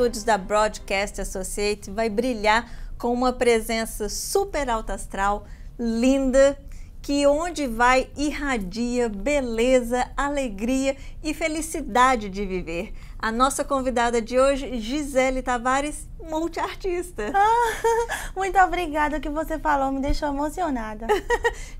estúdios da Broadcast Associates vai brilhar com uma presença super alta astral, linda, que onde vai irradia beleza, alegria e felicidade de viver. A nossa convidada de hoje, Gisele Tavares, multiartista. Muito obrigada, o que você falou me deixou emocionada.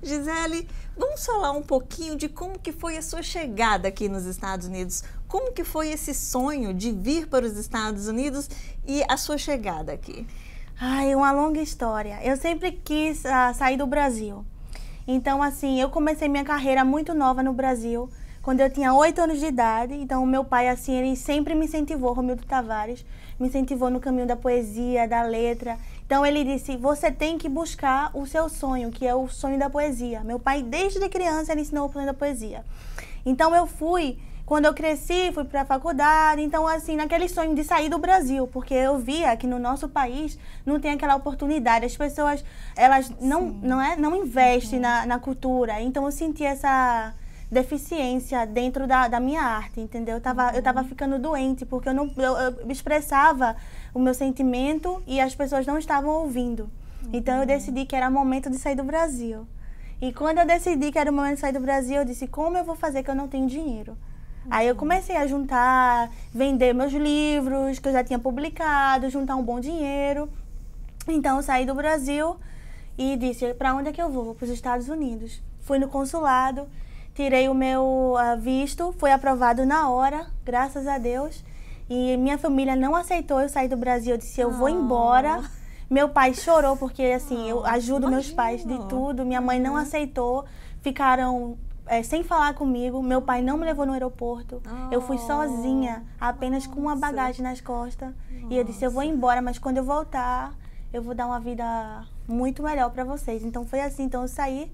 Gisele, vamos falar um pouquinho de como que foi a sua chegada aqui nos Estados Unidos. Como que foi esse sonho de vir para os Estados Unidos e a sua chegada aqui? Ai, uma longa história. Eu sempre quis sair do Brasil. Então, assim, eu comecei minha carreira muito nova no Brasil, quando eu tinha 8 anos de idade. Então, o meu pai, assim, ele sempre me incentivou, Romildo Tavares, me incentivou no caminho da poesia, da letra. Então, ele disse, você tem que buscar o seu sonho, que é o sonho da poesia. Meu pai, desde criança, ele ensinou o sonho da poesia. Então, eu fui, quando eu cresci, fui para a faculdade. Então, assim, naquele sonho de sair do Brasil, porque eu via que no nosso país não tem aquela oportunidade. As pessoas, elas não investem na cultura. Então, eu senti essa deficiência dentro da minha arte, entendeu? Eu tava ficando doente, porque eu expressava o meu sentimento e as pessoas não estavam ouvindo. Então, eu decidi que era momento de sair do Brasil. E quando eu decidi que era o momento de sair do Brasil, eu disse, como eu vou fazer que eu não tenho dinheiro? Aí eu comecei a juntar, vender meus livros que eu já tinha publicado, juntar um bom dinheiro. Então, eu saí do Brasil e disse, para onde é que eu vou? Vou para os Estados Unidos. Fui no consulado, tirei o meu visto, foi aprovado na hora, graças a Deus. E minha família não aceitou eu sair do Brasil. Eu disse, eu vou embora. Meu pai chorou, porque assim, eu ajudo meus pais de tudo. Minha mãe não aceitou, ficaram sem falar comigo. Meu pai não me levou no aeroporto. Eu fui sozinha, apenas com uma bagagem nas costas. E eu disse, eu vou embora, mas quando eu voltar, eu vou dar uma vida muito melhor para vocês. Então foi assim, então eu saí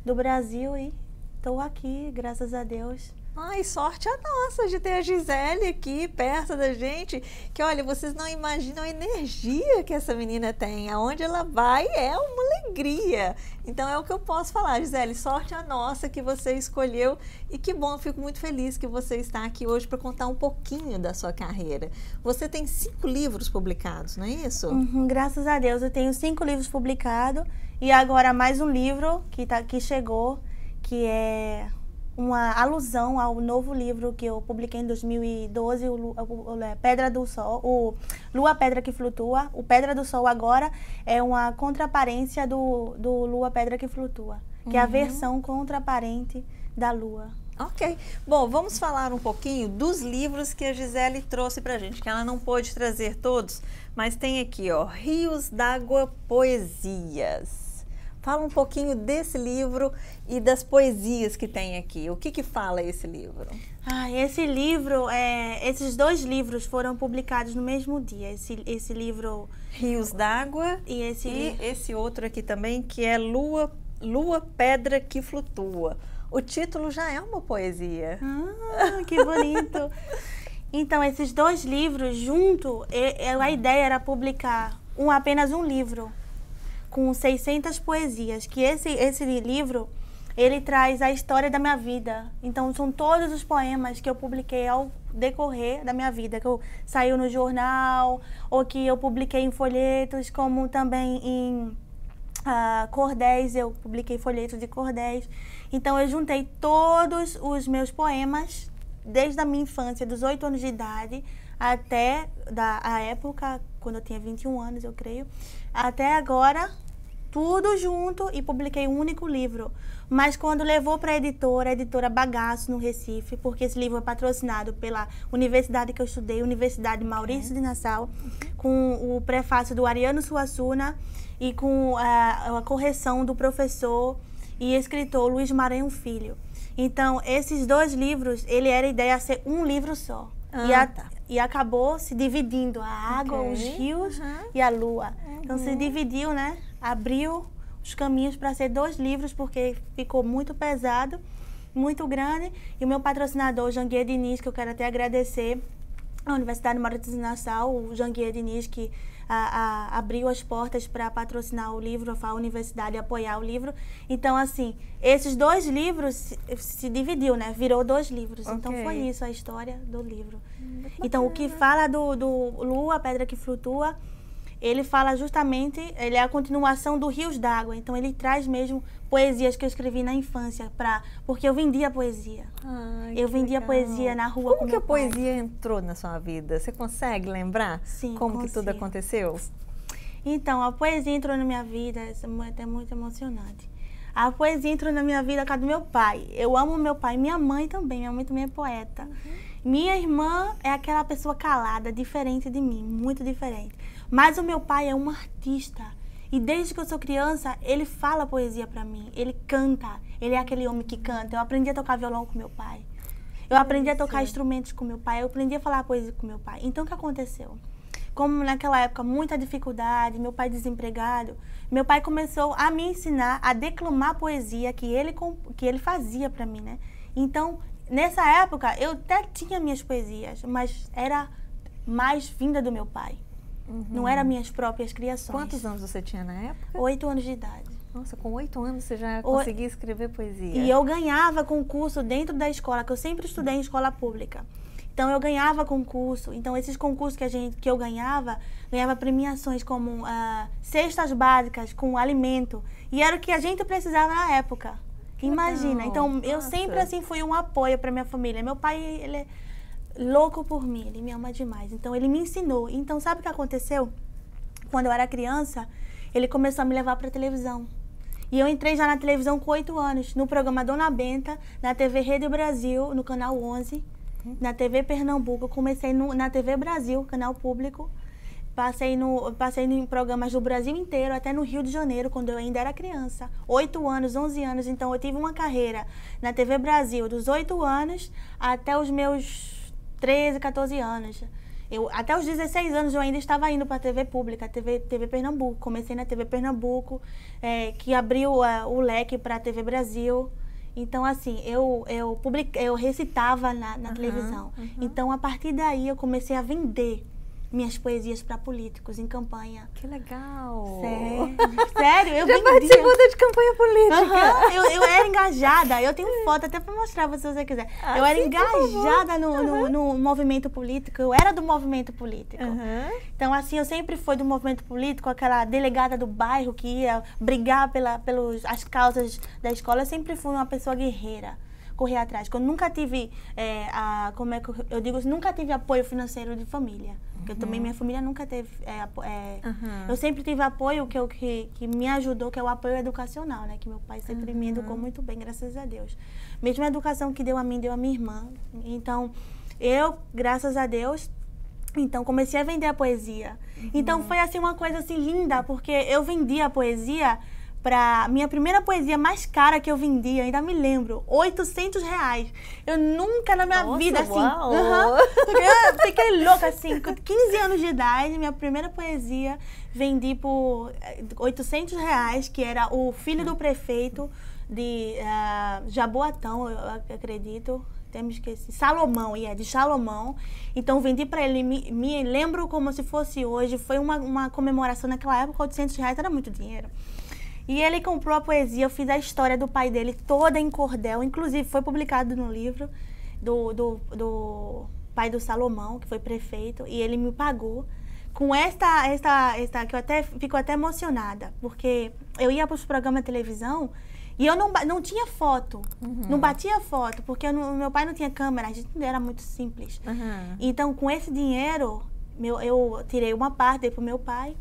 do Brasil e estou aqui, graças a Deus. Ai, sorte a nossa de ter a Gisele aqui perto da gente, que olha, vocês não imaginam a energia que essa menina tem, aonde ela vai é uma alegria. Então é o que eu posso falar, Gisele, sorte a nossa que você escolheu e que bom, eu fico muito feliz que você está aqui hoje para contar um pouquinho da sua carreira. Você tem 5 livros publicados, não é isso? Graças a Deus, eu tenho 5 livros publicados e agora mais um livro que chegou, que é uma alusão ao novo livro que eu publiquei em 2012, Pedra do Sol, o Lua Pedra que Flutua. O Pedra do Sol agora é uma contraparência do Lua Pedra que Flutua, que é a versão contraparente da Lua. Ok. Bom, vamos falar um pouquinho dos livros que a Gisele trouxe pra gente, que ela não pôde trazer todos, mas tem aqui, ó, Rios d'Água Poesias. Fala um pouquinho desse livro e das poesias que tem aqui. O que fala esse livro? Esse livro, esses 2 livros foram publicados no mesmo dia. Esse livro... Rios d'Água e esse outro aqui também, que é Lua Pedra que Flutua. O título já é uma poesia. Que bonito! Então, esses 2 livros junto, a ideia era publicar apenas um livro com 600 poesias, que esse livro, ele traz a história da minha vida. Então, são todos os poemas que eu publiquei ao decorrer da minha vida, que eu saiu no jornal, ou que eu publiquei em folhetos, como também em cordéis, eu publiquei folhetos de cordéis. Então, eu juntei todos os meus poemas, desde a minha infância, dos 8 anos de idade, até a época, quando eu tinha 21 anos, eu creio, até agora, tudo junto, e publiquei um único livro. Mas quando levou para a editora Bagaço, no Recife, porque esse livro é patrocinado pela universidade que eu estudei, Universidade Maurício de Nassau, com o prefácio do Ariano Suassuna e com a correção do professor e escritor Luiz Maranhão Filho. Então, esses 2 livros, ele era a ideia de ser um livro só. E acabou se dividindo, a água, os rios e a lua. Então, se dividiu, né? Abriu os caminhos para ser 2 livros, porque ficou muito pesado, muito grande. E o meu patrocinador, Janguier Diniz, que eu quero até agradecer, a Universidade Maurício de Nassau, o Janguier Diniz, que abriu as portas para patrocinar o livro, a universidade apoiar o livro. Então, assim, esses 2 livros se dividiu, né? Virou 2 livros. Okay. Então, foi isso a história do livro. Então, o que fala do Lu, a Pedra que Flutua, ele fala justamente, ele é a continuação do Rios d'Água. Então, ele traz mesmo poesias que eu escrevi na infância, porque eu vendia poesia. Ai, eu vendia poesia na rua com meu pai. Como que a poesia entrou na sua vida? Você consegue lembrar? Sim, como consigo. Que tudo aconteceu? Então, a poesia entrou na minha vida, é até muito emocionante. A poesia entrou na minha vida por causa do meu pai. Eu amo meu pai, minha mãe também é poeta. Minha irmã é aquela pessoa calada, diferente de mim, muito diferente. Mas o meu pai é um artista. E desde que eu sou criança, ele fala poesia pra mim, ele canta. Ele é aquele homem que canta. Eu aprendi a tocar violão com meu pai. Eu aprendi a tocar instrumentos com meu pai. Eu aprendi a falar poesia com meu pai. Então, o que aconteceu? Como naquela época, muita dificuldade, meu pai desempregado, meu pai começou a me ensinar a declamar poesia que ele fazia pra mim, né? Então, nessa época, eu até tinha minhas poesias, mas era mais vinda do meu pai. Não eram minhas próprias criações. Quantos anos você tinha na época? 8 anos de idade. Nossa, com 8 anos você já conseguia escrever poesia. E eu ganhava concurso dentro da escola, que eu sempre estudei em escola pública. Então, eu ganhava concurso. Então, esses concursos que eu ganhava premiações como cestas básicas com alimento. E era o que a gente precisava na época. Imagina. Então, eu sempre assim fui um apoio para minha família. Meu pai, ele é louco por mim, ele me ama demais. Então, ele me ensinou. Então, sabe o que aconteceu? Quando eu era criança, ele começou a me levar para televisão. E eu entrei já na televisão com 8 anos, no programa Dona Benta, na TV Rede Brasil, no canal 11, na TV Pernambuco. Eu comecei na TV Brasil, canal público. Passei em programas do Brasil inteiro, até no Rio de Janeiro, quando eu ainda era criança. 8 anos, 11 anos. Então, eu tive uma carreira na TV Brasil dos 8 anos até os meus 13, 14 anos. Até os 16 anos eu ainda estava indo para a TV pública, TV Pernambuco. Comecei na TV Pernambuco, que abriu o leque para a TV Brasil. Então, assim, eu recitava na televisão. Então, a partir daí, eu comecei a vender minhas poesias para políticos em campanha. Que legal! Sério, eu já participou de campanha política? Eu era engajada, eu tenho foto até para mostrar se você quiser. Eu era engajada no movimento político, eu era do movimento político. Então, assim, eu sempre fui do movimento político, aquela delegada do bairro que ia brigar pelas causas da escola. Eu sempre fui uma pessoa guerreira, correr atrás. Eu nunca tive, nunca tive apoio financeiro de família. Porque também minha família nunca teve eu sempre tive apoio que me ajudou, que é o apoio educacional, né? Que meu pai sempre me educou muito bem, graças a Deus. Mesmo a educação que deu a mim, deu a minha irmã. Então, eu, graças a Deus, então comecei a vender a poesia. Então, foi assim uma coisa assim linda, porque eu vendia a poesia para minha primeira poesia mais cara que eu vendi, ainda me lembro, R$800. Eu nunca na minha vida, assim, eu fiquei louca, assim, com 15 anos de idade, minha primeira poesia vendi por R$800, que era o filho do prefeito de Jaboatão, eu acredito. Temos esquecido. Salomão, de Salomão. Então, vendi para ele, me lembro como se fosse hoje, foi uma comemoração naquela época, R$800 era muito dinheiro. E ele comprou a poesia, eu fiz a história do pai dele toda em cordel, inclusive foi publicado no livro do pai do Salomão, que foi prefeito, e ele me pagou com esta que eu até fico até emocionada, porque eu ia para os programas de televisão e eu não tinha foto, não batia foto, porque meu pai não tinha câmera, a gente era muito simples. Então, com esse dinheiro, eu tirei uma parte, dei pro meu pai.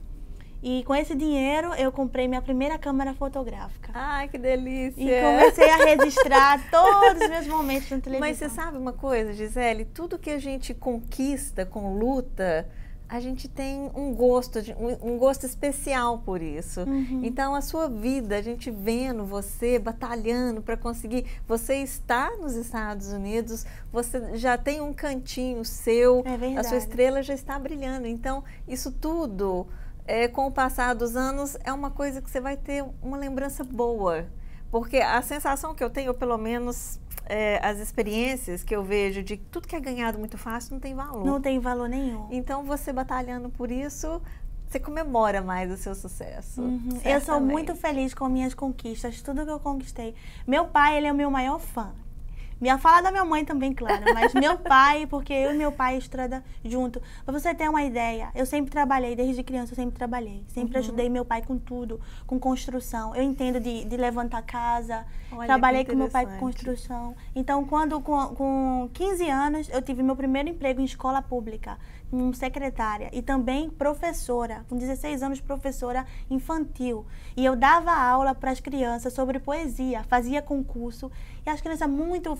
E com esse dinheiro, eu comprei minha primeira câmera fotográfica. Ai, que delícia! E comecei a registrar todos os meus momentos na televisão. Mas você sabe uma coisa, Gisele? Tudo que a gente conquista com luta, a gente tem um gosto especial por isso. Então, a sua vida, a gente vendo você batalhando para conseguir... Você está nos Estados Unidos, você já tem um cantinho seu, a sua estrela já está brilhando. Então, isso tudo... com o passar dos anos, é uma coisa que você vai ter uma lembrança boa. Porque a sensação que eu tenho, ou pelo menos as experiências que eu vejo de que tudo que é ganhado muito fácil não tem valor. Não tem valor nenhum. Então, você batalhando por isso, você comemora mais o seu sucesso. Eu sou muito feliz com minhas conquistas, tudo que eu conquistei. Meu pai, ele é o meu maior fã. Minha fala da minha mãe também, claro, mas meu pai, porque eu e meu pai estudamos junto. Pra você ter uma ideia, eu sempre trabalhei, desde criança eu sempre trabalhei. Sempre ajudei meu pai com tudo, com construção. Eu entendo de levantar casa, trabalhei com meu pai com construção. Então, quando com 15 anos, eu tive meu primeiro emprego em escola pública, como secretária e também professora, com 16 anos professora infantil. E eu dava aula para as crianças sobre poesia, fazia concurso, e as crianças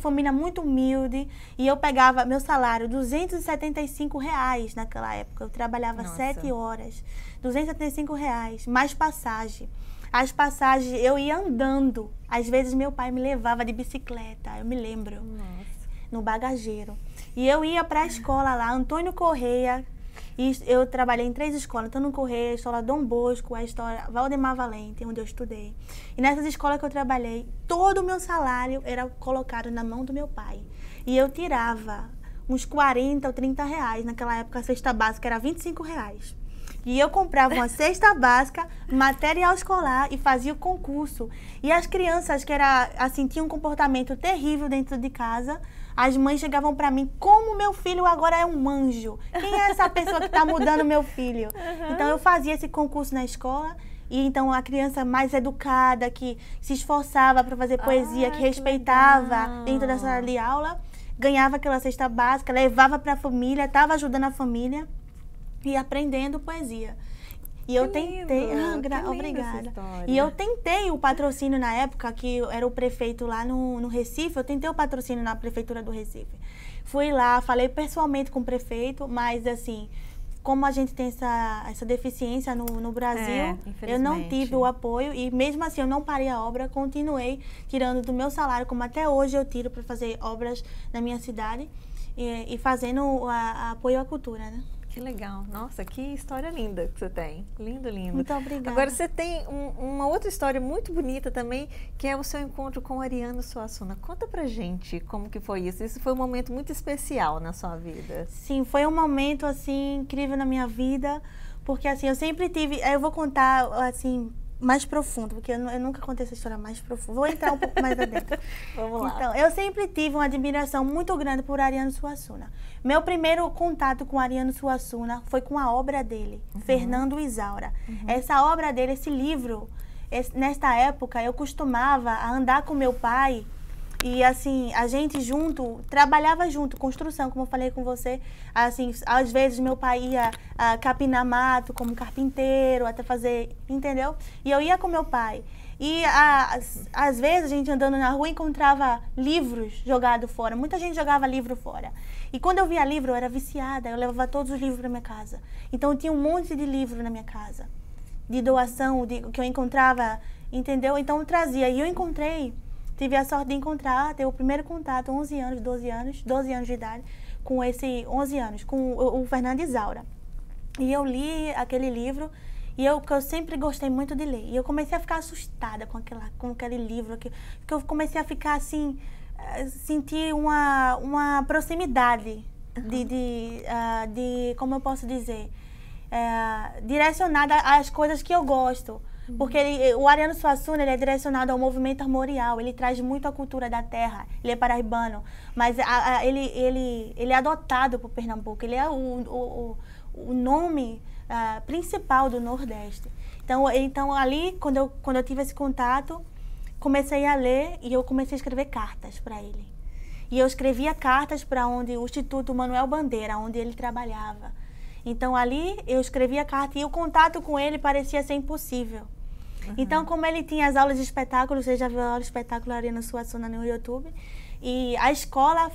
família muito humilde, e eu pegava meu salário, R$ 275 naquela época, eu trabalhava 7 horas, R$ 275, mais passagem. As passagens eu ia andando, às vezes meu pai me levava de bicicleta, eu me lembro, no bagageiro. E eu ia para a escola lá, Antônio Correia, e eu trabalhei em 3 escolas, Antônio Correia, a escola Dom Bosco, a escola Valdemar Valente, onde eu estudei. E nessas escolas que eu trabalhei, todo o meu salário era colocado na mão do meu pai. E eu tirava uns 40 ou 30 reais, naquela época a cesta básica era R$ 25. E eu comprava uma cesta básica, material escolar e fazia o concurso. E as crianças que tinham um comportamento terrível dentro de casa, as mães chegavam para mim, como meu filho agora é um anjo? Quem é essa pessoa que está mudando meu filho? Então eu fazia esse concurso na escola, e então a criança mais educada, que se esforçava para fazer poesia, que respeitava dentro da sala de aula, ganhava aquela cesta básica, levava para a família, estava ajudando a família e aprendendo poesia. E eu tentei, obrigada. E eu tentei o patrocínio na época, que era o prefeito lá no Recife, eu tentei o patrocínio na prefeitura do Recife. Fui lá, falei pessoalmente com o prefeito, mas assim, como a gente tem essa deficiência no Brasil, eu não tive o apoio, e mesmo assim eu não parei a obra, continuei tirando do meu salário, como até hoje eu tiro para fazer obras na minha cidade, e fazendo apoio à cultura, né? Que legal. Nossa, que história linda que você tem. Lindo, lindo. Muito obrigada. Agora, você tem uma outra história muito bonita também, que é o seu encontro com o Ariano Suassuna. Conta pra gente como que foi isso. Isso foi um momento muito especial na sua vida. Sim, foi um momento, assim, incrível na minha vida, porque, assim, eu sempre tive... Eu vou contar, assim, mais profundo, porque eu nunca contei essa história mais profunda. Vou entrar um pouco mais adentro. Vamos lá. Então, eu sempre tive uma admiração muito grande por Ariano Suassuna. Meu primeiro contato com Ariano Suassuna foi com a obra dele, Fernando Isaura. Essa obra dele, esse livro, nesta época, eu costumava andar com meu pai e, assim, a gente junto, trabalhava junto, construção, como eu falei com você. Assim, às vezes meu pai ia capinar mato como carpinteiro, até fazer, entendeu? E eu ia com meu pai. E às vezes a gente andando na rua encontrava livros jogados fora. Muita gente jogava livro fora. E quando eu via livro, eu era viciada. Eu levava todos os livros para minha casa. Então eu tinha um monte de livro na minha casa. De doação, que eu encontrava, entendeu? Então eu trazia. E eu tive a sorte de encontrar, ter o primeiro contato, 11 anos, 12 anos de idade, com esse 11 anos, com o Fernando Isaura. E eu li aquele livro. E eu sempre gostei muito de ler. E eu comecei a ficar assustada com aquele livro. Porque eu comecei a ficar assim, sentir uma proximidade de como eu posso dizer, direcionada às coisas que eu gosto. Porque o Ariano Suassuna, ele é direcionado ao movimento armorial, ele traz muito a cultura da terra, ele é paraibano, mas ele é adotado por Pernambuco, ele é o nome principal do Nordeste. Então ali, quando eu tive esse contato, comecei a ler e eu comecei a escrever cartas para ele. E eu escrevia cartas para o Instituto Manuel Bandeira, onde ele trabalhava. Então ali eu escrevia carta e o contato com ele parecia ser impossível. Então, como ele tinha as aulas de espetáculo, você já viu a aula de espetáculo Ariano Suassuna no YouTube, e a escola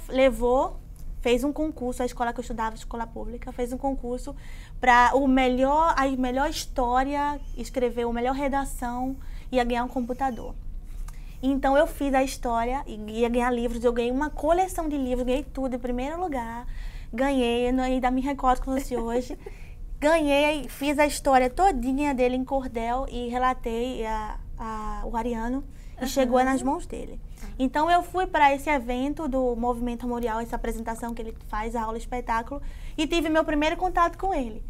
fez um concurso, a escola que eu estudava, escola pública, fez um concurso para a melhor história, escrever a melhor redação, ia ganhar um computador. Então eu fiz a história, ia ganhar livros, eu ganhei uma coleção de livros, ganhei tudo em primeiro lugar, ganhei, ainda me recordo com você hoje, ganhei, fiz a história todinha dele em cordel e relatei o Ariano e chegou nas mãos dele. Então eu fui para esse evento do Movimento Armorial, essa apresentação que ele faz, a aula espetáculo, e tive meu primeiro contato com ele.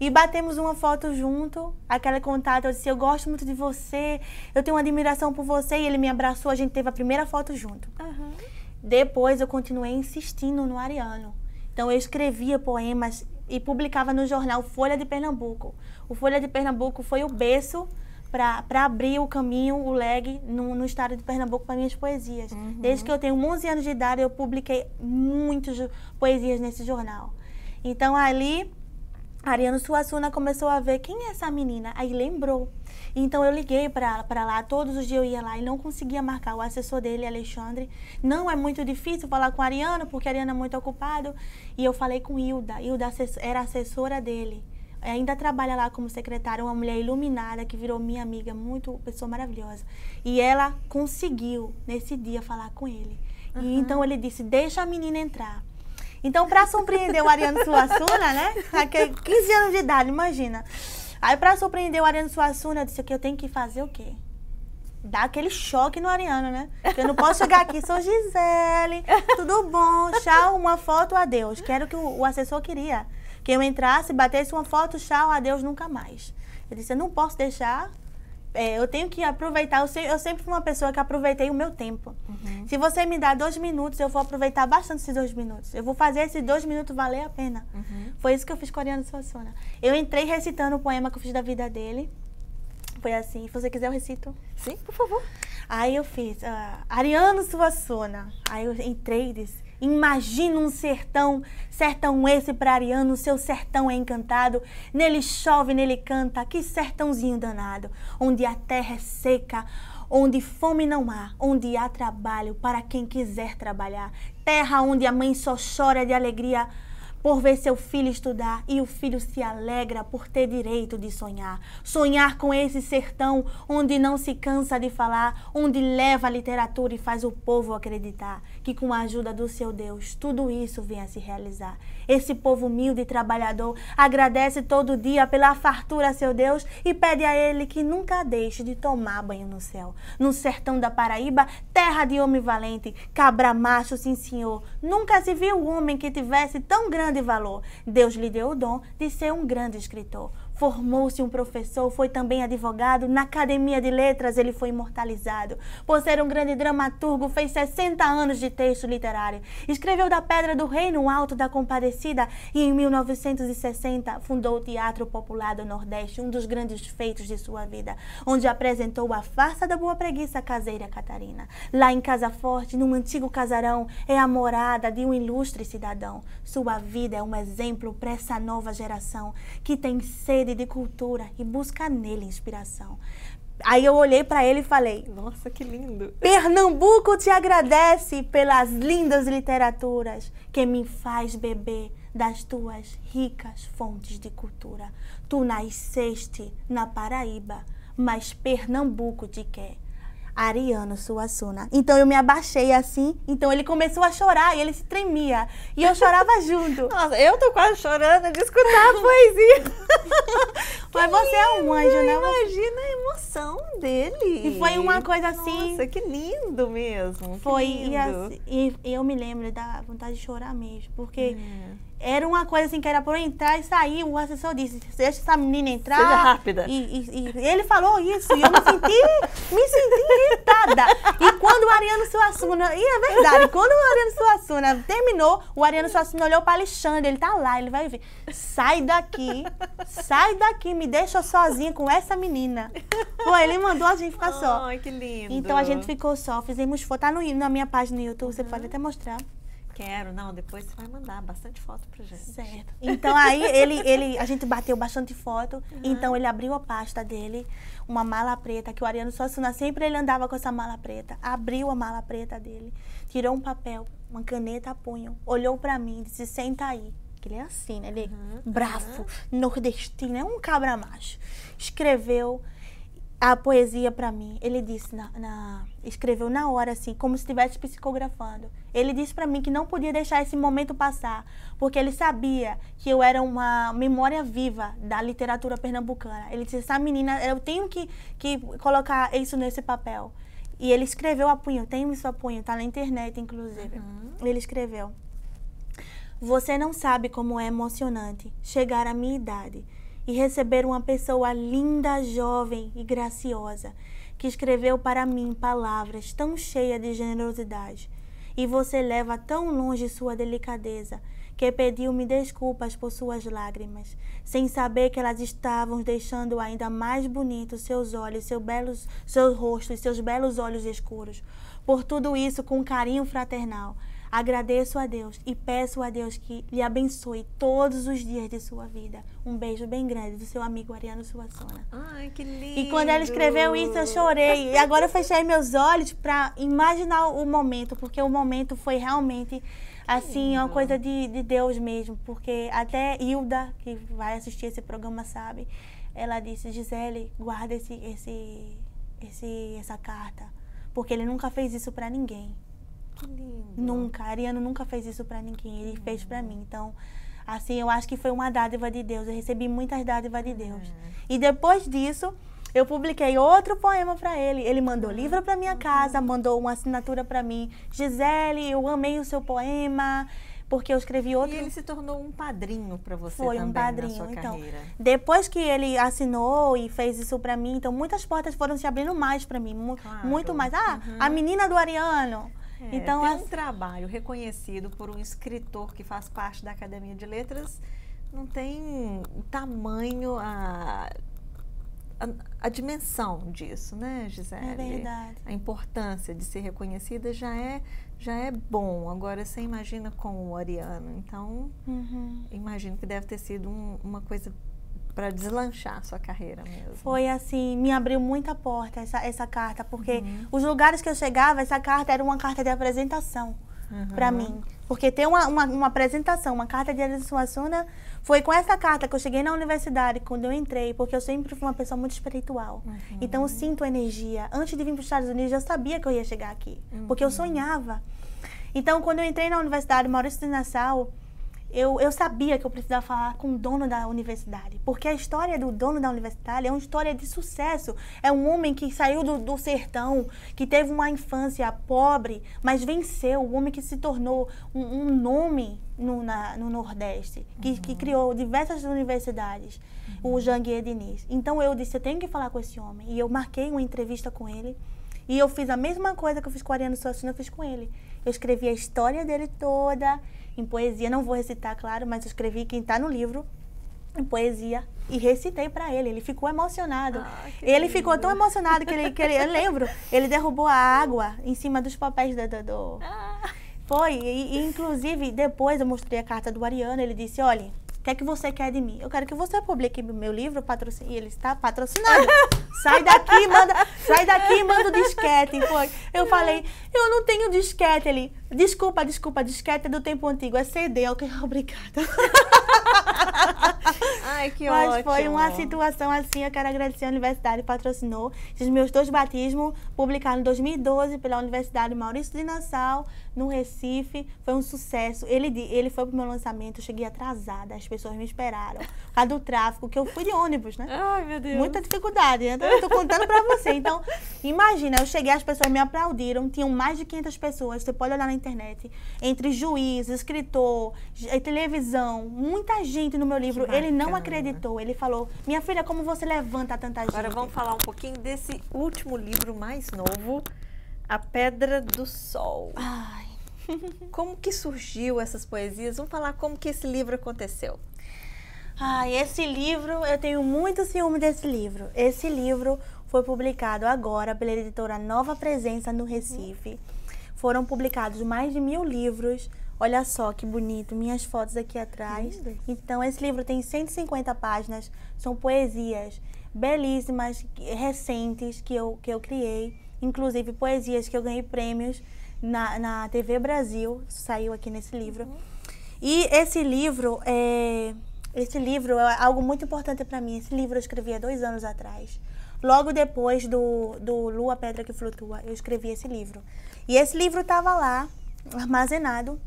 E batemos uma foto junto, aquele contato, eu disse, eu gosto muito de você, eu tenho uma admiração por você, e ele me abraçou, a gente teve a primeira foto junto. Uhum. Depois eu continuei insistindo no Ariano. Então eu escrevia poemas e publicava no jornal Folha de Pernambuco. O Folha de Pernambuco foi o berço para abrir o caminho, o leg no estado de Pernambuco para minhas poesias. Uhum. Desde que eu tenho 11 anos de idade, eu publiquei muitas poesias nesse jornal. Então ali, Ariano Suassuna começou a ver quem é essa menina, aí lembrou. Então eu liguei para lá, todos os dias eu ia lá e não conseguia marcar. O assessor dele, Alexandre, não é muito difícil falar com a Ariano, porque a Ariana é muito ocupado. E eu falei com Hilda, Hilda era assessora dele. Ainda trabalha lá como secretária, uma mulher iluminada que virou minha amiga, muito pessoa maravilhosa. E ela conseguiu, nesse dia, falar com ele. Uhum. E então ele disse, deixa a menina entrar. Então, para surpreender o Ariano Suassuna, né? 15 anos de idade, imagina. Aí, para surpreender o Ariano Suassuna, eu disse que eu tenho que fazer o quê? Dar aquele choque no Ariano, né? Porque eu não posso chegar aqui, sou Gisele, tudo bom, tchau, uma foto, adeus. Que era o que o assessor queria. Que eu entrasse, batesse uma foto, tchau, adeus, nunca mais. Eu disse, eu não posso deixar, eu tenho que aproveitar. Eu sempre fui uma pessoa que aproveitei o meu tempo. Uhum. Se você me dá 2 minutos, eu vou aproveitar bastante esses 2 minutos. Eu vou fazer esses 2 minutos valer a pena. Uhum. Foi isso que eu fiz com o Ariano Suassuna. Eu entrei recitando o poema que eu fiz da vida dele. Foi assim, se você quiser eu recito. Sim, por favor. Aí eu fiz, Ariano Suassuna. Aí eu entrei e disse, imagina um sertão esse pra Ariano, seu sertão é encantado. Nele chove, nele canta, que sertãozinho danado. Onde a terra é seca, onde fome não há, onde há trabalho para quem quiser trabalhar. Terra onde a mãe só chora de alegria por ver seu filho estudar e o filho se alegra por ter direito de sonhar. Sonhar com esse sertão onde não se cansa de falar, onde leva a literatura e faz o povo acreditar que com a ajuda do seu Deus tudo isso vem a se realizar. Esse povo humilde e trabalhador agradece todo dia pela fartura a seu Deus e pede a ele que nunca deixe de tomar banho no céu. No sertão da Paraíba, terra de homem valente, cabra macho, sim senhor, nunca se viu homem que tivesse tão grande valor. Deus lhe deu o dom de ser um grande escritor. Formou-se um professor, foi também advogado, na Academia de Letras ele foi imortalizado. Por ser um grande dramaturgo, fez 60 anos de texto literário. Escreveu da Pedra do Rei no Alto da Compadecida e em 1960 fundou o Teatro Popular do Nordeste, um dos grandes feitos de sua vida, onde apresentou a farsa da boa preguiça caseira Catarina. Lá em Casa Forte, num antigo casarão, é a morada de um ilustre cidadão. Sua vida é um exemplo para essa nova geração que tem sede de cultura e busca nele inspiração. Aí eu olhei para ele e falei, nossa, que lindo! Pernambuco te agradece pelas lindas literaturas que me faz beber das tuas ricas fontes de cultura. Tu nasceste na Paraíba, mas Pernambuco te quer. Ariano Suassuna. Então eu me abaixei assim, então ele começou a chorar e ele se tremia. E eu chorava junto. Nossa, eu tô quase chorando de escutar a poesia. Mas você é um anjo, né? Imagina a emoção dele. E foi uma coisa assim... Nossa, que lindo mesmo. Foi, lindo. E eu me lembro da vontade de chorar mesmo, porque... Era uma coisa assim que era por entrar e sair. O assessor disse, deixa essa menina entrar. Seja rápida. E ele falou isso e eu me senti irritada. E quando o Ariano Suassuna, e é verdade, quando o Ariano Suassuna terminou, o Ariano Suassuna olhou para Alexandre, ele tá lá, ele vai ver. Sai daqui, me deixa sozinha com essa menina. Pô, ele mandou a gente ficar só. Ai, que lindo. Então a gente ficou só, fizemos foto. Tá na minha página no YouTube, você pode até mostrar. Quero, não, depois você vai mandar bastante foto pra gente. Certo. Então aí a gente bateu bastante foto, então ele abriu a pasta dele, uma mala preta, que o Ariano Suassuna sempre ele andava com essa mala preta, abriu a mala preta dele, tirou um papel, uma caneta a punho, olhou pra mim e disse, senta aí. Ele é assim, né? Ele bravo, nordestino, é um cabra macho. Escreveu a poesia para mim. Ele disse, escreveu na hora, assim, como se estivesse psicografando. Ele disse para mim que não podia deixar esse momento passar, porque ele sabia que eu era uma memória viva da literatura pernambucana. Ele disse, essa menina, eu tenho que colocar isso nesse papel. E ele escreveu a punho, eu tenho isso a punho, tá na internet, inclusive. Ele escreveu, você não sabe como é emocionante chegar à minha idade e receber uma pessoa linda, jovem e graciosa, que escreveu para mim palavras tão cheias de generosidade. E você leva tão longe sua delicadeza, que pediu-me desculpas por suas lágrimas, sem saber que elas estavam deixando ainda mais bonitos seus olhos, seu rosto e seus belos olhos escuros. Por tudo isso, com carinho fraternal, agradeço a Deus e peço a Deus que lhe abençoe todos os dias de sua vida. Um beijo bem grande do seu amigo Ariano Suassuna. Ai, que lindo! E quando ela escreveu isso, eu chorei. E agora eu fechei meus olhos para imaginar o momento, porque o momento foi realmente... assim, é uma coisa de Deus mesmo, porque até Hilda, que vai assistir esse programa, sabe, ela disse, Gisele, guarda essa carta, porque ele nunca fez isso pra ninguém. Que lindo. Nunca, Ariano nunca fez isso pra ninguém, ele fez pra mim. Então, assim, eu acho que foi uma dádiva de Deus, eu recebi muitas dádivas de Deus. E depois disso, eu publiquei outro poema para ele. Ele mandou livro para minha casa, mandou uma assinatura para mim. Gisele, eu amei o seu poema, porque eu escrevi outro. E ele se tornou um padrinho para você Foi também um padrinho, na sua então. carreira. Depois que ele assinou e fez isso para mim, então muitas portas foram se abrindo mais para mim, Claro. muito mais. A menina do Ariano. Então, ter um trabalho reconhecido por um escritor que faz parte da Academia de Letras não tem tamanho, a dimensão disso, né, Gisele? É verdade. A importância de ser reconhecida já é bom. Agora, você imagina com o Ariano. Então, imagino que deve ter sido uma coisa para deslanchar a sua carreira mesmo. Foi assim, me abriu muita porta essa carta, porque os lugares que eu chegava, essa carta era uma carta de apresentação para mim. Porque ter uma apresentação, uma carta de Ariano Suassuna, foi com essa carta que eu cheguei na universidade, quando eu entrei, porque eu sempre fui uma pessoa muito espiritual. Então eu sinto energia. Antes de vir para os Estados Unidos, eu sabia que eu ia chegar aqui, porque eu sonhava. Então, quando eu entrei na Universidade Maurício de Nassau, eu sabia que eu precisava falar com o dono da universidade, porque a história do dono da universidade é uma história de sucesso. É um homem que saiu do sertão, que teve uma infância pobre, mas venceu, um homem que se tornou um nome no Nordeste, que criou diversas universidades, o Janguier Diniz. Então eu disse, eu tenho que falar com esse homem, e eu marquei uma entrevista com ele, e eu fiz a mesma coisa que eu fiz com o Ariano Suassuna, eu fiz com ele. Eu escrevi a história dele toda, em poesia, não vou recitar, claro, mas eu escrevi quem está no livro, em poesia, e recitei para ele. Ele ficou emocionado. Ele ficou tão emocionado que eu lembro, ele derrubou a água em cima dos papéis Foi, e inclusive depois eu mostrei a carta do Ariano, ele disse, olha, o que é que você quer de mim? Eu quero que você publique meu livro, e ele está patrocinado. Sai daqui e manda o disquete. Foi. Eu falei, eu não tenho disquete. Ele, desculpa, disquete é do tempo antigo, é CD. Eu falei, obrigada. Ai, que Mas ótimo. foi uma situação assim, eu quero agradecer a universidade, patrocinou. Os meus 2 batismos, publicados em 2012 pela Universidade Maurício de Nassau, no Recife, foi um sucesso. Ele foi pro meu lançamento, eu cheguei atrasada, as pessoas me esperaram. Por causa do tráfico, que eu fui de ônibus, né? Ai, meu Deus. Muita dificuldade, então eu tô contando pra você. Então, imagina, eu cheguei, as pessoas me aplaudiram, tinham mais de 500 pessoas, você pode olhar na internet, entre juiz, escritor, televisão, muita gente no meu livro. Ele não acreditou, ele falou, minha filha, como você levanta tanta gente? Agora vamos falar um pouquinho desse último livro mais novo, A Pedra do Sol. Ai. Como que surgiu essas poesias? Vamos falar como que esse livro aconteceu. Esse livro, eu tenho muito ciúme desse livro. Esse livro foi publicado agora pela editora Nova Presença no Recife. Foram publicados mais de 1000 livros. Olha só que bonito, minhas fotos aqui atrás. Lindo. Então, esse livro tem 150 páginas, são poesias belíssimas, recentes, que eu criei. Inclusive, poesias que eu ganhei prêmios na TV Brasil, saiu aqui nesse livro. E esse livro é algo muito importante para mim. Esse livro eu escrevi há 2 anos atrás. Logo depois do Lua, Pedra que Flutua, eu escrevi esse livro. E esse livro estava lá, armazenado,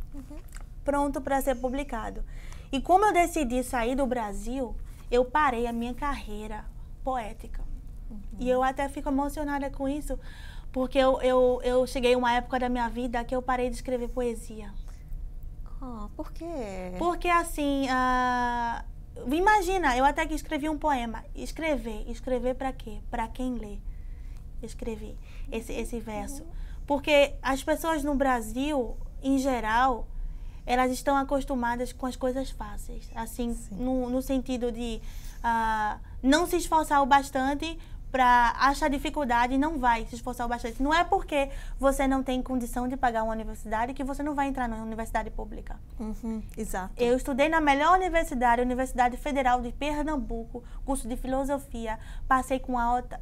pronto para ser publicado. E como eu decidi sair do Brasil, eu parei a minha carreira poética. E eu até fico emocionada com isso, porque eu cheguei a uma época da minha vida que eu parei de escrever poesia. Por quê? Porque assim, Imagina, eu até que escrevi um poema. Escrever para quê? Para quem lê. Escrevi esse verso. Porque as pessoas no Brasil, em geral, elas estão acostumadas com as coisas fáceis. Assim, no sentido de não se esforçar o bastante para achar dificuldade, não vai se esforçar o bastante. Não é porque você não tem condição de pagar uma universidade que você não vai entrar na universidade pública. Exato. Eu estudei na melhor universidade, Universidade Federal de Pernambuco, curso de filosofia, passei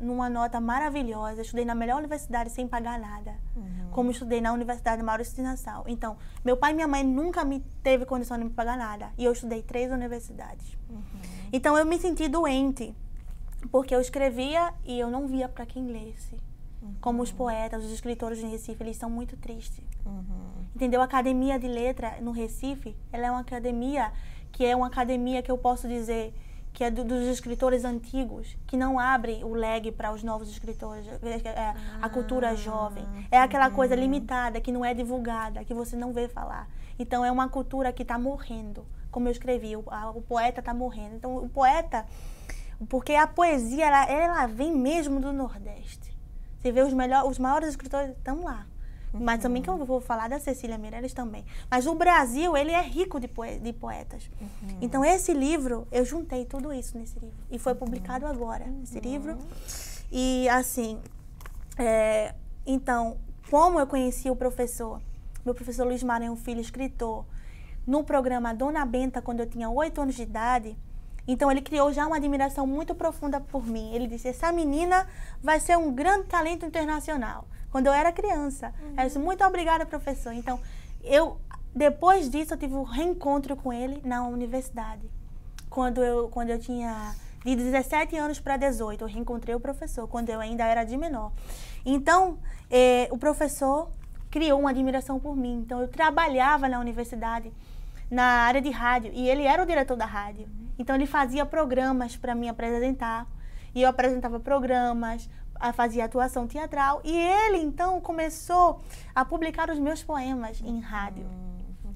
numa nota maravilhosa, estudei na melhor universidade sem pagar nada, como estudei na Universidade Maurício de Nassau. Então, meu pai e minha mãe nunca me teve condição de me pagar nada, e eu estudei 3 universidades. Então, eu me senti doente, porque eu escrevia e eu não via para quem lesse. Como os poetas, os escritores de Recife, eles são muito tristes. Entendeu? A Academia de Letra no Recife, ela é uma academia que eu posso dizer que é dos escritores antigos, que não abre o leque para os novos escritores, a cultura jovem. É aquela coisa limitada, que não é divulgada, que você não vê falar. Então, é uma cultura que está morrendo. Como eu escrevi, o poeta está morrendo. Então, o poeta... Porque a poesia, ela vem mesmo do Nordeste. Você vê os maiores escritores estão lá. Mas também que eu vou falar da Cecília Meirelles também. Mas o Brasil, ele é rico de poetas. Então, esse livro, eu juntei tudo isso nesse livro. E foi publicado agora, esse livro. E, assim, então, como eu conheci o professor, meu professor Luiz Maranhão Filho, escritor, no programa Dona Benta, quando eu tinha 8 anos de idade. Então, ele criou já uma admiração muito profunda por mim. Ele disse, essa menina vai ser um grande talento internacional. Quando eu era criança. Eu disse, muito obrigada, professor. Então, depois disso, eu tive um reencontro com ele na universidade. Quando eu tinha de 17 anos para 18, eu reencontrei o professor, quando eu ainda era de menor. Então, o professor criou uma admiração por mim. Então, eu trabalhava na universidade, na área de rádio, e ele era o diretor da rádio. Então, ele fazia programas para me apresentar, e eu apresentava programas, fazia atuação teatral, e ele, então, começou a publicar os meus poemas em rádio.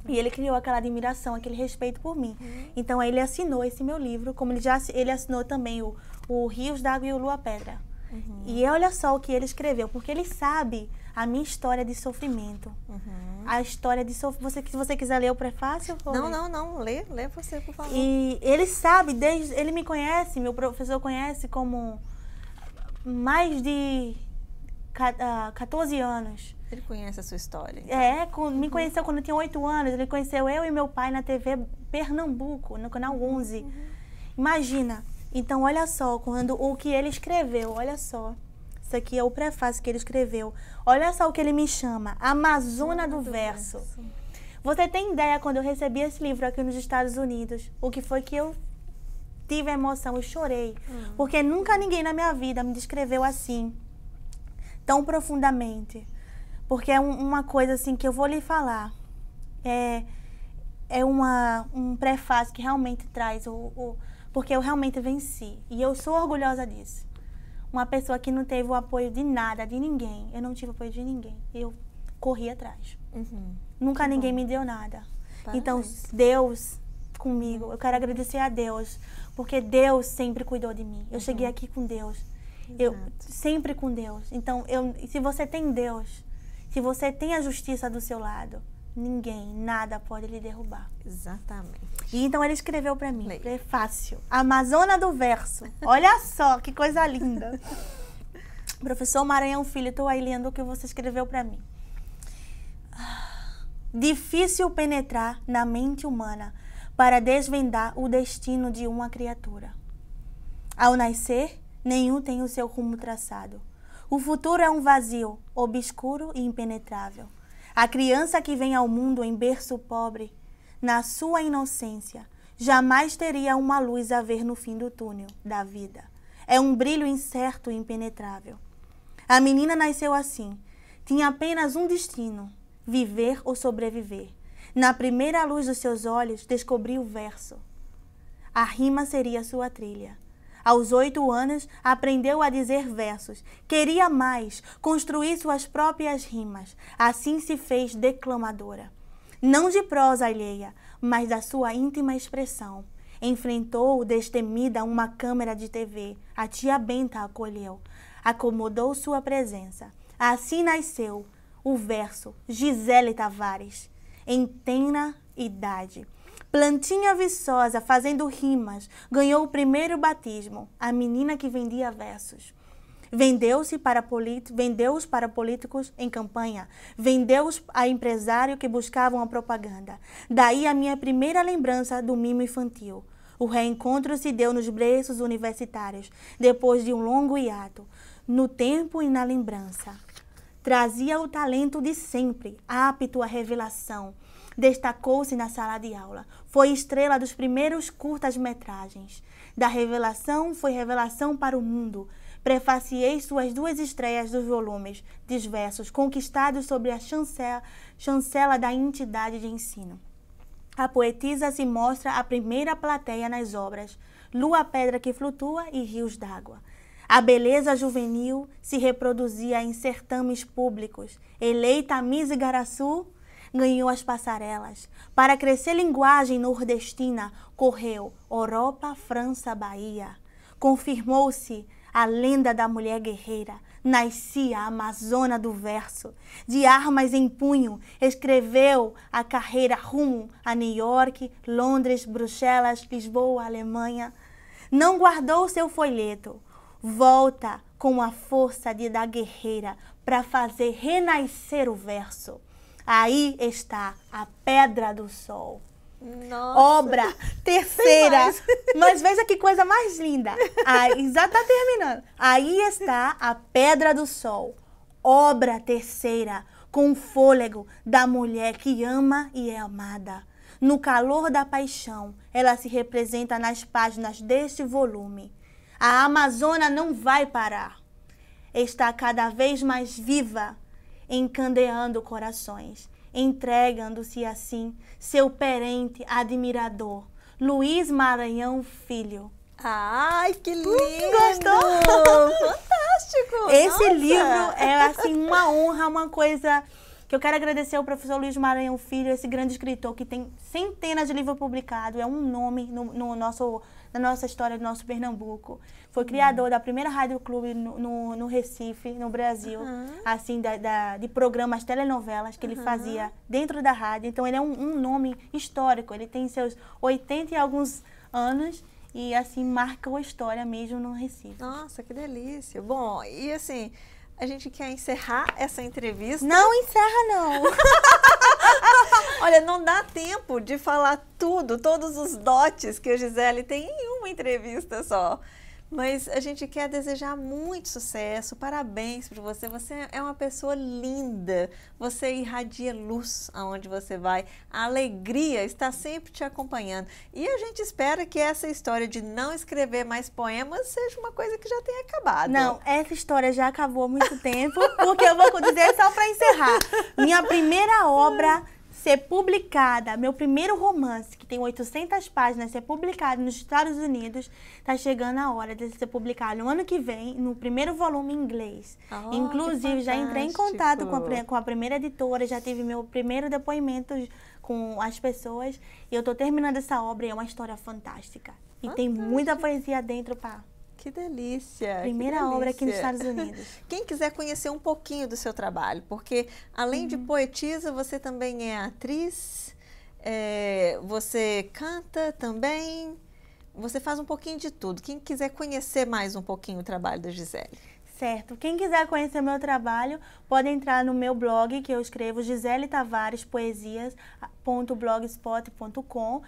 E ele criou aquela admiração, aquele respeito por mim. Então, ele assinou esse meu livro, como ele assinou também o Rios d'Água e o Lua Pedra. E olha só o que ele escreveu, porque ele sabe a minha história de sofrimento. A história de sofrimento. Se você quiser ler o prefácio... Não. Lê você, por favor. E ele sabe, ele me conhece, meu professor conhece como mais de 14 anos. Ele conhece a sua história. Então. Me conheceu quando eu tinha 8 anos. Ele conheceu eu e meu pai na TV Pernambuco, no canal 11. Imagina. Então, olha só, o que ele escreveu, olha só. Isso aqui é o prefácio que ele escreveu. Olha só o que ele me chama, Amazona do Verso. Você tem ideia, quando eu recebi esse livro aqui nos Estados Unidos, o que foi que eu tive a emoção, eu chorei. Porque nunca ninguém na minha vida me descreveu assim, tão profundamente. Porque é uma coisa assim que eu vou lhe falar. É um prefácio que realmente traz porque eu realmente venci. E eu sou orgulhosa disso. Uma pessoa que não teve o apoio de nada, de ninguém. Eu não tive apoio de ninguém. Eu corri atrás. Nunca ninguém me deu nada. Parabéns. Então, Deus comigo, eu quero agradecer a Deus, porque Deus sempre cuidou de mim. Eu cheguei aqui com Deus. Eu sempre com Deus. Então, se você tem Deus, se você tem a justiça do seu lado, ninguém, nada pode lhe derrubar. Exatamente. E então ele escreveu para mim, prefácio, Amazona do Verso. Olha só, que coisa linda. Professor Maranhão Filho, estou aí lendo o que você escreveu para mim. Difícil penetrar na mente humana para desvendar o destino de uma criatura. Ao nascer, nenhum tem o seu rumo traçado. O futuro é um vazio, obscuro e impenetrável. A criança que vem ao mundo em berço pobre, na sua inocência, jamais teria uma luz a ver no fim do túnel da vida. É um brilho incerto e impenetrável. A menina nasceu assim. Tinha apenas um destino, viver ou sobreviver. Na primeira luz dos seus olhos, descobriu o verso. A rima seria sua trilha. Aos 8 anos, aprendeu a dizer versos. Queria mais, construir suas próprias rimas. Assim se fez declamadora. Não de prosa alheia, mas da sua íntima expressão. Enfrentou destemida uma câmera de TV. A tia Benta acolheu, acomodou sua presença. Assim nasceu o verso Gisele Tavares, em tenra idade. Plantinha viçosa, fazendo rimas, ganhou o primeiro batismo, a menina que vendia versos. Vendeu-os para políticos em campanha, vendeu-os a empresários que buscavam a propaganda. Daí a minha primeira lembrança do mimo infantil. O reencontro se deu nos berços universitários, depois de um longo hiato, no tempo e na lembrança. Trazia o talento de sempre, apto à revelação. Destacou-se na sala de aula. Foi estrela dos primeiros curtas-metragens. Da revelação foi revelação para o mundo. Prefaciei suas 2 estreias dos volumes de versos conquistados sob a chancela da entidade de ensino. A poetisa se mostra a primeira plateia nas obras Lua, Pedra que Flutua e Rios d'Água. A beleza juvenil se reproduzia em certames públicos. Eleita Miss Igaraçu, ganhou as passarelas. Para crescer linguagem nordestina, correu Europa, França, Bahia. Confirmou-se a lenda da mulher guerreira. Nascia a amazona do verso. De armas em punho, escreveu a carreira rumo a New York, Londres, Bruxelas, Lisboa, Alemanha. Não guardou seu folheto. Volta com a força da guerreira para fazer renascer o verso. Aí está a Pedra do Sol. Nossa. Obra terceira. Mas veja que coisa mais linda. Aí, já está terminando. Aí está a Pedra do Sol. Obra terceira, com o fôlego da mulher que ama e é amada. No calor da paixão, ela se representa nas páginas deste volume. A Amazônia não vai parar. Está cada vez mais viva, encandeando corações, entregando-se assim seu perente admirador, Luiz Maranhão Filho. Ai, que lindo! Gostou? Fantástico! Esse Nossa. livro é assim uma honra, uma coisa que eu quero agradecer ao professor Luiz Maranhão Filho, esse grande escritor que tem centenas de livros publicados, é um nome na nossa história do nosso Pernambuco. Foi criador da primeira rádio clube no Recife, no Brasil, assim, de programas, telenovelas que ele fazia dentro da rádio. Então ele é um nome histórico, ele tem seus 80 e alguns anos e assim marcou a história mesmo no Recife. Nossa, que delícia. Bom, e assim, a gente quer encerrar essa entrevista. Não encerra, não. Olha, não dá tempo de falar tudo, todos os dotes que a Gisele tem em uma entrevista só. Mas a gente quer desejar muito sucesso, parabéns para você. Você é uma pessoa linda, você irradia luz aonde você vai. A alegria está sempre te acompanhando. E a gente espera que essa história de não escrever mais poemas seja uma coisa que já tenha acabado. Não, essa história já acabou há muito tempo, porque eu vou dizer só para encerrar. Minha primeira obra ser publicada, meu primeiro romance, que tem 800 páginas, ser publicado nos Estados Unidos, está chegando a hora de ser publicado no ano que vem, no primeiro volume em inglês. Oh, inclusive, já entrei em contato com a primeira editora, já tive meu primeiro depoimento com as pessoas, e eu estou terminando essa obra e é uma história fantástica. E tem muita poesia dentro para... Que delícia! Primeira obra aqui nos Estados Unidos. Quem quiser conhecer um pouquinho do seu trabalho, porque além de poetisa, você também é atriz, você canta também, você faz um pouquinho de tudo. Quem quiser conhecer mais um pouquinho o trabalho da Gisele. Certo. Quem quiser conhecer meu trabalho, pode entrar no meu blog, que eu escrevo giseletavarespoesias.blogspot.com.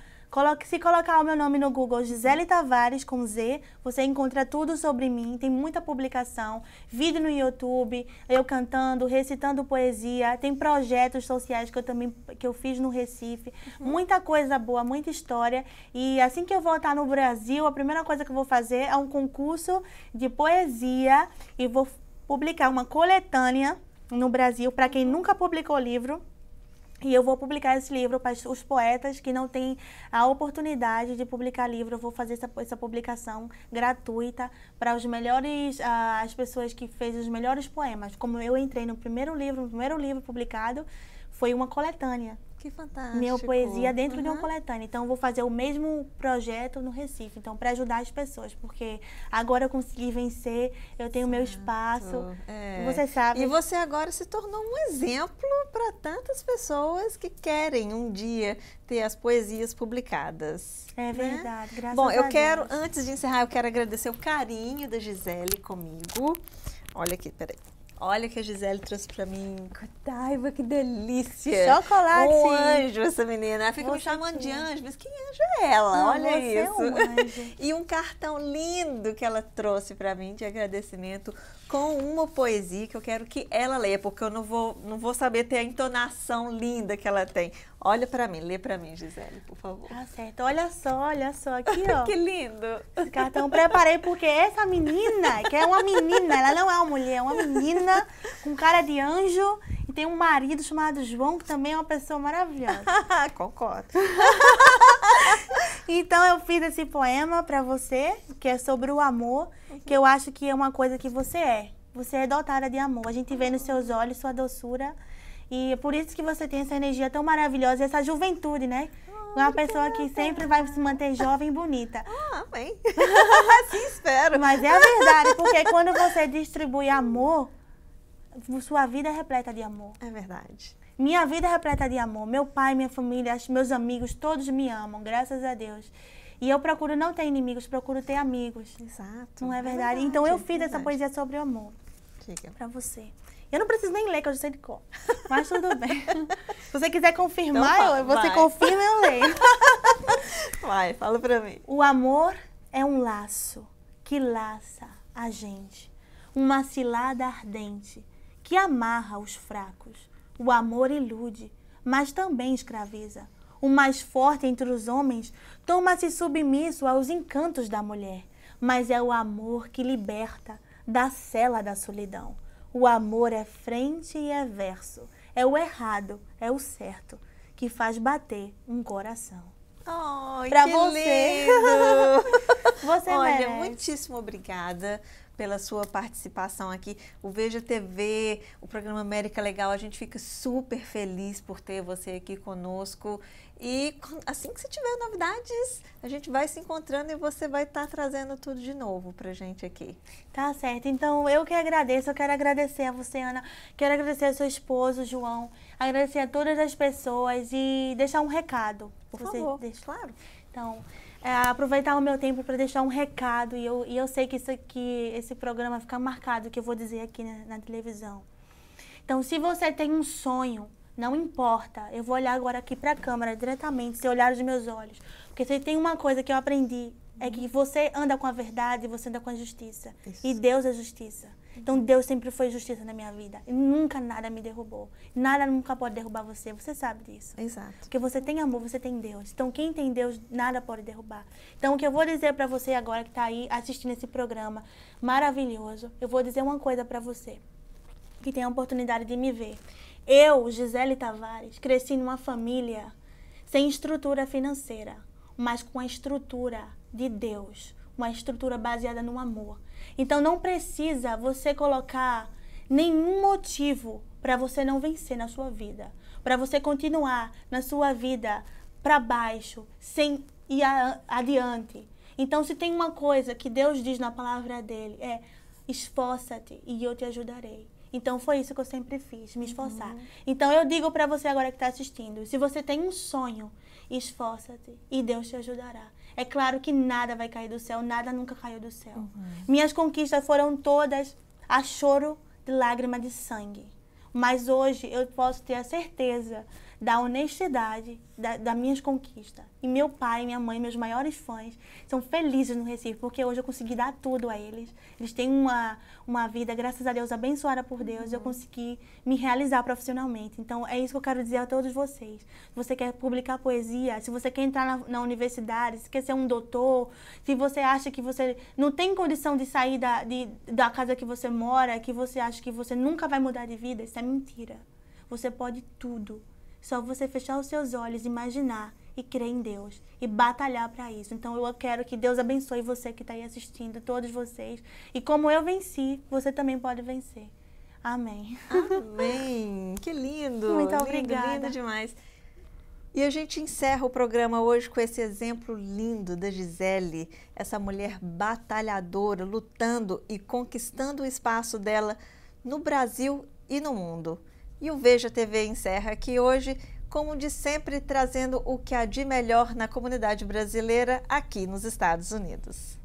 Se colocar o meu nome no Google, Gisele Tavares, com Z, você encontra tudo sobre mim, tem muita publicação, vídeo no YouTube, eu cantando, recitando poesia, tem projetos sociais que eu fiz no Recife, muita coisa boa, muita história. E assim que eu voltar no Brasil, a primeira coisa que eu vou fazer é um concurso de poesia e vou publicar uma coletânea no Brasil para quem nunca publicou livro. E eu vou publicar esse livro para os poetas que não têm a oportunidade de publicar livro. Eu vou fazer essa publicação gratuita para os melhores, as pessoas que fez os melhores poemas. Como eu entrei no primeiro livro publicado, foi uma coletânea. Que fantástico. Minha poesia dentro de uma coletânea. Então, eu vou fazer o mesmo projeto no Recife. Então, para ajudar as pessoas. Porque agora eu consegui vencer, eu tenho meu espaço. Você sabe. E você agora se tornou um exemplo para tantas pessoas que querem um dia ter as poesias publicadas. É verdade, graças Bom, a eu Deus. quero, antes de encerrar, eu quero agradecer o carinho da Gisele comigo. Olha aqui, peraí. Olha o que a Gisele trouxe pra mim. Taiva, que delícia. Chocolate. Um anjo essa menina. Ela fica me Você chamando de é. anjo, mas que anjo é ela? Não, Olha você isso. é um anjo. E um cartão lindo que ela trouxe pra mim de agradecimento com uma poesia que eu quero que ela leia, porque eu não vou saber ter a entonação linda que ela tem. Olha pra mim, lê pra mim, Gisele, por favor. Tá certo. Olha só, aqui, ó. Que lindo. Esse cartão preparei porque essa menina, que é uma menina, ela não é uma mulher, é uma menina com cara de anjo e tem um marido chamado João, que também é uma pessoa maravilhosa. Concordo. Então eu fiz esse poema pra você, que é sobre o amor, que eu acho que é uma coisa que você é. Você é dotada de amor. A gente vê nos seus olhos sua doçura. E é por isso que você tem essa energia tão maravilhosa, essa juventude, né? Uma pessoa que sempre vai se manter jovem e bonita. Amém. Assim espero. Mas é a verdade, porque quando você distribui amor, sua vida é repleta de amor. É verdade. Minha vida é repleta de amor. Meu pai, minha família, meus amigos, todos me amam, graças a Deus. E eu procuro não ter inimigos, procuro ter amigos. Exato. Não é verdade? Então eu fiz essa poesia sobre o amor. Diga. Pra você. Eu não preciso nem ler, que eu já sei de cor. Mas tudo bem. Se você quiser confirmar, Então, você vai. confirma, eu leio. Vai, fala pra mim. O amor é um laço que laça a gente. Uma cilada ardente que amarra os fracos. O amor ilude, mas também escraviza. O mais forte entre os homens toma-se submisso aos encantos da mulher. Mas é o amor que liberta da cela da solidão. O amor é frente e é verso. É o errado, é o certo, que faz bater um coração. Ai, Pra que você. lindo. Você Olha, merece. muitíssimo obrigada pela sua participação aqui. O Veja TV, o programa América Legal, a gente fica super feliz por ter você aqui conosco. E assim que você tiver novidades, a gente vai se encontrando e você vai estar trazendo tudo de novo pra gente aqui. Tá certo. Então, eu que agradeço. Eu quero agradecer a você, Ana. Quero agradecer ao seu esposo, João. Agradecer a todas as pessoas e deixar um recado. Por Você favor, deixa? claro. Então, aproveitar o meu tempo para deixar um recado. E eu sei que esse programa fica marcado, que eu vou dizer aqui na televisão. Então, se você tem um sonho, não importa. Eu vou olhar agora aqui para a câmera diretamente, se olhar os meus olhos. Porque se tem uma coisa que eu aprendi, é que você anda com a verdade e você anda com a justiça. Isso. E Deus é justiça. Então Deus sempre foi justiça na minha vida. E nunca nada me derrubou. Nada nunca pode derrubar você. Você sabe disso. Exato. Porque você tem amor, você tem Deus. Então quem tem Deus, nada pode derrubar. Então o que eu vou dizer para você agora que está aí assistindo esse programa maravilhoso, eu vou dizer uma coisa para você que tem a oportunidade de me ver. Eu, Gisele Tavares, cresci numa família sem estrutura financeira, mas com a estrutura de Deus, uma estrutura baseada no amor. Então não precisa você colocar nenhum motivo para você não vencer na sua vida, para você continuar na sua vida para baixo, sem ir adiante. Então se tem uma coisa que Deus diz na palavra dele, é esforça-te e eu te ajudarei. Então foi isso que eu sempre fiz, me esforçar. Então eu digo para você agora que está assistindo, se você tem um sonho, esforça-te e Deus te ajudará. É claro que nada vai cair do céu, nada nunca caiu do céu. Minhas conquistas foram todas a choro de lágrima de sangue. Mas hoje eu posso ter a certeza da honestidade das minhas conquistas. E meu pai, minha mãe, meus maiores fãs, são felizes no Recife, porque hoje eu consegui dar tudo a eles. Eles têm uma vida, graças a Deus, abençoada por Deus. Eu consegui me realizar profissionalmente. Então, é isso que eu quero dizer a todos vocês. Se você quer publicar poesia, se você quer entrar na universidade, se quer ser um doutor, se você acha que você não tem condição de sair da casa que você mora, que você acha que você nunca vai mudar de vida, isso é mentira. Você pode tudo. Só você fechar os seus olhos, imaginar e crer em Deus e batalhar para isso. Então eu quero que Deus abençoe você que está aí assistindo, todos vocês. E como eu venci, você também pode vencer. Amém. Amém. Que lindo. Muito lindo, obrigada. Lindo demais. E a gente encerra o programa hoje com esse exemplo lindo da Gisele, essa mulher batalhadora, lutando e conquistando o espaço dela no Brasil e no mundo. E o Veja TV encerra aqui hoje, como de sempre, trazendo o que há de melhor na comunidade brasileira aqui nos Estados Unidos.